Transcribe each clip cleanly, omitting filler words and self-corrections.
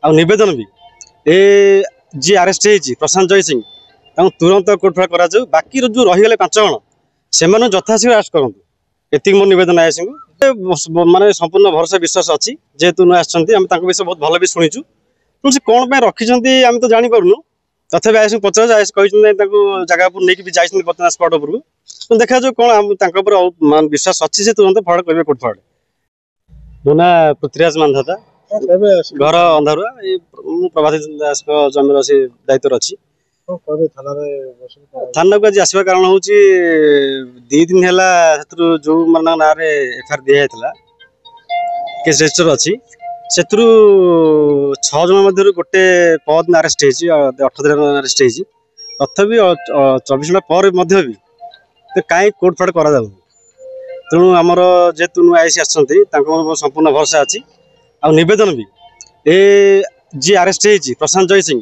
आवेदन भी ए जी अरेस्ट हो प्रशांत जय सिंह तुरंत कोर्ट फाड़ करा बाकी जो रहीगले 5 जन से यथाशीघ्र अरेस्ट करूँ ये मोर नवेदन आईएससी को माने संपूर्ण भरोसा विश्वास अच्छी जेहेतु नुआ आम विषय बहुत भल भी शुणुचु तुम कौन रखिंट आम तो जापरूँ तथापि आईएस पचार आईएस कहते जगह नहीं जाइए बर्तमान स्पट उपरको तो देखा जो कौन विश्वास अच्छी से तुरंत फरवर्ड करेंगे कोर्ट फरवर्ड मो ना पृथ्वीराज मानधाता घर अंधारुआ प्रभात दास जमीर से दायित्व अच्छी थाना को आज आसवा कारण हूँ 2 दिन है जो मान ना एफआईआर दिखाई केस रजिस्टर अच्छी से 6 जन मध्य गोटे पद अरेस्ट हो 18 दिन अरेस्ट हो तथापि 24 घंटा पर भी कहीं कोर्ट फाड़ करा तेणु आमर जेहेतु नुआ आईसी संपूर्ण भरोसा अच्छी आवेदन भी ए जी अरेस्ट हो प्रशांत जय सिंह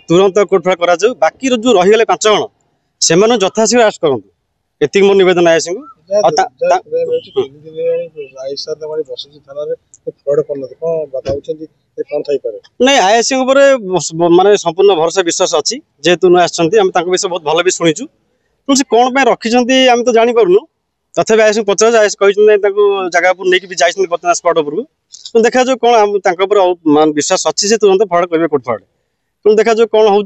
तुरंत कोर्ट फाड़ करा बाकी जो रहीगले 5 जन से यथाशीघ्र अरेस्ट करूँ ये मोर नवेदन आईएससी को नहीं आईएससी माने संपूर्ण भरोसा विश्वास अच्छी जेहेतु नुआ आम विषय बहुत भल भी शुणुचु तुम कौन रखिंट आम तो जापरूँ तथापि आईएस पचार आईएस कहते जगह नहीं जाइए बर्तमान स्पट उपरको तो देखा जो कौन विश्वास अच्छी से तुरंत फरवर्ड करेंगे कोर्ट फरवर्ड तुम देखा जो कौन हो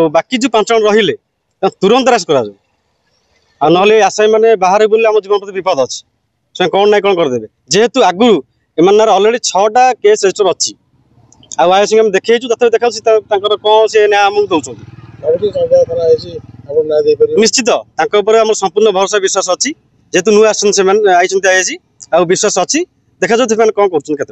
बाकी जो 5 जन रहिले तुरंत अरेस्ट करा ना आसामी मैंने बाहर बोले आम जीवन प्रति विपद अच्छी से कौन ना कौन करदे जेहेतु आगु एम अलरेडी 6टा केस रजिस्टर अच्छी आईएस आम देखु तथा देखा कौन से न्याय आमको दौरान निश्चित आम संपूर्ण भरोसा विश्वास अच्छी जेहेतु नुआ आई विश्वास अच्छी देखा कौन कर।